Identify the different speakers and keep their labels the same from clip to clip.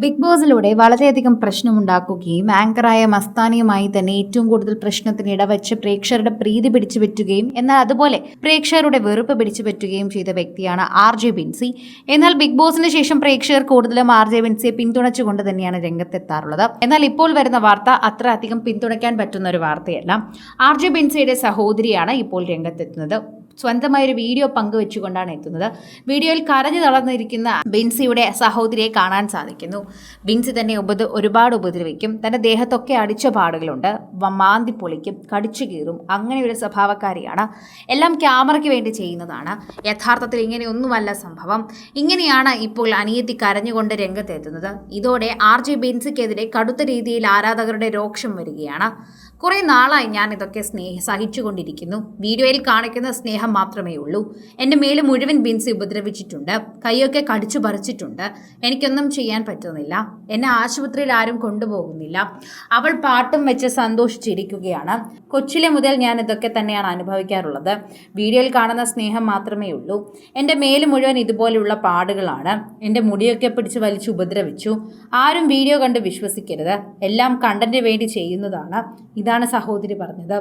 Speaker 1: Big ബോസിലൂടെ വളരെയധികം പ്രശ്നമുണ്ടാക്കുകയും ആങ്കറായ മസ്താനിയുമായി തന്നെ ഏറ്റവും കൂടുതൽ പ്രശ്നത്തിന് ഇടവച്ച് പ്രേക്ഷകരുടെ പ്രീതി പിടിച്ചു പറ്റുകയും എന്നാൽ അതുപോലെ പ്രേക്ഷകരുടെ വെറുപ്പ് പിടിച്ചു പറ്റുകയും ചെയ്ത വ്യക്തിയാണ് RJ ബിൻസി. എന്നാൽ ബിഗ് ബോസിന് ശേഷം പ്രേക്ഷകർ കൂടുതലും RJ ബിൻസിയെ പിന്തുണച്ചുകൊണ്ട് തന്നെയാണ് രംഗത്തെത്താറുള്ളത്. എന്നാൽ ഇപ്പോൾ വരുന്ന വാർത്ത അത്ര അധികം പിന്തുണയ്ക്കാൻ പറ്റുന്ന ഒരു വാർത്തയല്ല. RJ ബിൻസിയുടെ സഹോദരിയാണ് ഇപ്പോൾ രംഗത്തെത്തുന്നത്. സ്വന്തമായൊരു വീഡിയോ പങ്കുവെച്ചുകൊണ്ടാണ് എത്തുന്നത്. വീഡിയോയിൽ കരഞ്ഞു തളർന്നിരിക്കുന്ന ബിൻസിയുടെ സഹോദരിയെ കാണാൻ സാധിക്കുന്നു. ബിൻസി തന്നെ ഒരുപാട് ഉപദ്രവിക്കും. തൻ്റെ ദേഹത്തൊക്കെ അടിച്ച പാടുകളുണ്ട്. മാന്തി പൊളിക്കും, കടിച്ചു കീറും. അങ്ങനെ ഒരു സ്വഭാവക്കാരിയാണ്. എല്ലാം ക്യാമറയ്ക്ക് വേണ്ടി ചെയ്യുന്നതാണ്. യഥാർത്ഥത്തിൽ ഇങ്ങനെയൊന്നുമല്ല സംഭവം. ഇങ്ങനെയാണ് ഇപ്പോൾ അനിയത്തി കരഞ്ഞുകൊണ്ട് രംഗത്തെത്തുന്നത്. ഇതോടെ RJ ബിൻസിക്കെതിരെ കടുത്ത രീതിയിൽ ആരാധകരുടെ രോക്ഷം വരികയാണ്. കുറേ നാളായി ഞാൻ ഇതൊക്കെ സഹിച്ചുകൊണ്ടിരിക്കുന്നു. വീഡിയോയിൽ കാണിക്കുന്ന സ്നേഹം മാത്രമേ ഉള്ളൂ. എൻ്റെ മേല് മുഴുവൻ ബിൻസി ഉപദ്രവിച്ചിട്ടുണ്ട്. കൈയൊക്കെ കടിച്ചു പറിച്ചിട്ടുണ്ട്. എനിക്കൊന്നും ചെയ്യാൻ പറ്റുന്നില്ല. എന്നെ ആശുപത്രിയിൽ ആരും കൊണ്ടുപോകുന്നില്ല. അവൾ പാട്ടും വെച്ച് സന്തോഷിച്ചിരിക്കുകയാണ്. കൊച്ചിലെ മുതൽ ഞാൻ ഇതൊക്കെ തന്നെയാണ് അനുഭവിക്കാറുള്ളത്. വീഡിയോയിൽ കാണുന്ന സ്നേഹം മാത്രമേ ഉള്ളൂ. എൻ്റെ മേല് മുഴുവൻ ഇതുപോലെയുള്ള പാടുകളാണ്. എൻ്റെ മുടിയൊക്കെ പിടിച്ച് വലിച്ചു ഉപദ്രവിച്ചു. ആരും വീഡിയോ കണ്ട് വിശ്വസിക്കരുത്. എല്ലാം കണ്ടന്റിന് വേണ്ടി ചെയ്യുന്നതാണ്. ഇതാണ് സഹോദരി പറഞ്ഞത്.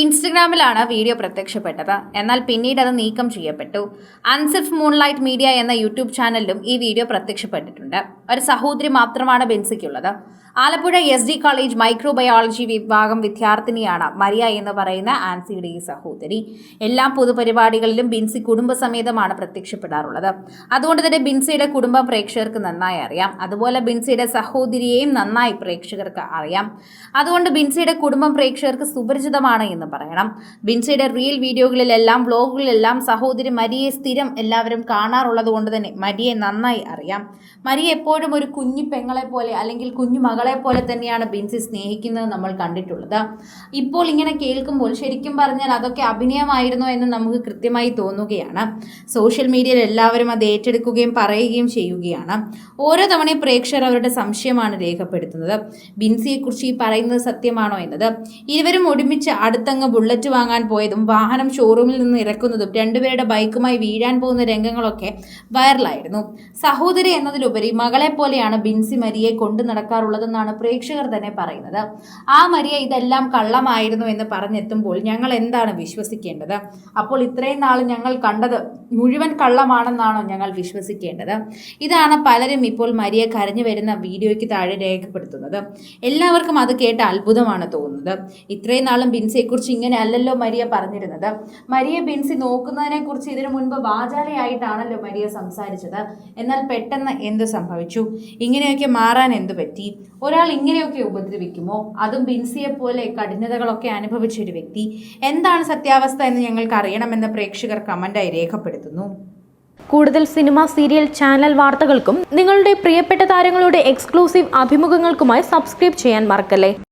Speaker 1: ഇൻസ്റ്റഗ്രാമിലാണ് വീഡിയോ പ്രത്യക്ഷപ്പെട്ടത്. എന്നാൽ പിന്നീട് അത് നീക്കം ചെയ്യപ്പെട്ടു. അൻസിഫ് മൂൺലൈറ്റ് മീഡിയ എന്ന യൂട്യൂബ് ചാനലിലും ഈ വീഡിയോ പ്രത്യക്ഷപ്പെട്ടിട്ടുണ്ട്. ഒരു സഹോദരി മാത്രമാണ് ബിൻസിക്കുള്ളത്. ആലപ്പുഴ SD കോളേജ് മൈക്രോബയോളജി വിഭാഗം വിദ്യാർത്ഥിനിയാണ് മരിയ എന്ന് പറയുന്ന ആൻസിയുടെ ഈ സഹോദരി. എല്ലാ പൊതുപരിപാടികളിലും ബിൻസി കുടുംബസമേതമാണ് പ്രത്യക്ഷപ്പെടാറുള്ളത്. അതുകൊണ്ട് തന്നെ ബിൻസിയുടെ കുടുംബം പ്രേക്ഷകർക്ക് നന്നായി അറിയാം. അതുപോലെ ബിൻസിയുടെ സഹോദരിയെയും നന്നായി പ്രേക്ഷകർക്ക് അറിയാം. അതുകൊണ്ട് ബിൻസിയുടെ കുടുംബം പ്രേക്ഷകർക്ക് സുപരിചിതമാണ് എന്ന് പറയണം. ബിൻസിയുടെ റീൽ വീഡിയോകളിലെല്ലാം വ്ലോഗുകളിലെല്ലാം സഹോദരി മരിയെ സ്ഥിരം എല്ലാവരും കാണാറുള്ളത് കൊണ്ട് തന്നെ മരിയെ നന്നായി അറിയാം. മരിയ എപ്പോഴും ഒരു കുഞ്ഞു പെങ്ങളെ പോലെ അല്ലെങ്കിൽ കുഞ്ഞു മകളെ പോലെ തന്നെയാണ് ബിൻസി സ്നേഹിക്കുന്നത് നമ്മൾ കണ്ടിട്ടുള്ളത്. ഇപ്പോൾ ഇങ്ങനെ കേൾക്കുമ്പോൾ ശരിക്കും പറഞ്ഞാൽ അതൊക്കെ അഭിനയമായിരുന്നോ എന്ന് നമുക്ക് കൃത്യമായി തോന്നുകയാണ്. സോഷ്യൽ മീഡിയയിൽ എല്ലാവരും അത് ഏറ്റെടുക്കുകയും പറയുകയും ചെയ്യുകയാണ്. ഓരോ തവണയും പ്രേക്ഷകർ അവരുടെ സംശയമാണ് രേഖപ്പെടുത്തുന്നത്. ബിൻസിയെക്കുറിച്ച് ഈ പറയുന്നത് സത്യമാണോ എന്നത്. ഇരുവരും ഒരുമിച്ച് അടുത്തങ്ങ് ബുള്ളറ്റ് വാങ്ങാൻ പോയതും വാഹനം ഷോറൂമിൽ നിന്ന് ഇറക്കുന്നതും രണ്ടുപേരുടെ ബൈക്കുമായി വീഴാൻ പോകുന്ന രംഗങ്ങളൊക്കെ വൈറലായിരുന്നു. സഹോദരി എന്നതിലുപരി മകളെ പോലെയാണ് ബിൻസി മരിയെ കൊണ്ടു നടക്കാറുള്ളതെന്നാണ് പ്രേക്ഷകർ തന്നെ പറയുന്നത്. ആ മരിയ ഇതെല്ലാം കള്ളമായിരുന്നു എന്ന് പറഞ്ഞെത്തുമ്പോൾ ഞങ്ങൾ എന്താണ് വിശ്വസിക്കേണ്ടത്? അപ്പോൾ ഇത്രയും നാൾ ഞങ്ങൾ കണ്ടത് മുഴുവൻ കള്ളമാണെന്നാണോ ഞങ്ങൾ വിശ്വസിക്കേണ്ടത്? ഇതാണ് പലരും ഇപ്പോൾ മരിയ കരഞ്ഞു വരുന്ന വീഡിയോയ്ക്ക് താഴെ രേഖപ്പെടുത്തുന്നത്. എല്ലാവർക്കും അത് കേട്ട് അത്ഭുതമാണ് തോന്നുന്നത്. ഇത്രയും നാളും ബിൻസിയെക്കുറിച്ച് ഇങ്ങനെ അല്ലല്ലോ മരിയ പറഞ്ഞിരുന്നത്. മരിയ ബിൻസി നോക്കുന്നതിനെ കുറിച്ച് ഇതിനു മുൻപ് വാചാലയായിട്ടാണല്ലോ മരിയ സംസാരിച്ചത്. എന്നാൽ പെട്ടെന്ന് എന്ത് സംഭവിച്ചു? ഇങ്ങനെയൊക്കെ മാറാൻ എന്തു പറ്റി? ഒരാൾ ഇങ്ങനെയൊക്കെ ഉപദ്രവിക്കുമോ? അതും ബിൻസിയെ പോലെ കഠിനതകളൊക്കെ അനുഭവിച്ചൊരു വ്യക്തി. എന്താണ് സത്യാവസ്ഥ എന്ന് ഞങ്ങൾക്ക് അറിയണമെന്ന് പ്രേക്ഷകർ കമന്റായി രേഖപ്പെടുത്തുന്നു.
Speaker 2: കൂടുതൽ സിനിമ, സീരിയൽ, ചാനൽ വാർത്തകൾക്കും നിങ്ങളുടെ പ്രിയപ്പെട്ട താരങ്ങളുടെ എക്സ്ക്ലൂസീവ് അഭിമുഖങ്ങൾക്കുമായി സബ്സ്ക്രൈബ് ചെയ്യാൻ മറക്കല്ലേ.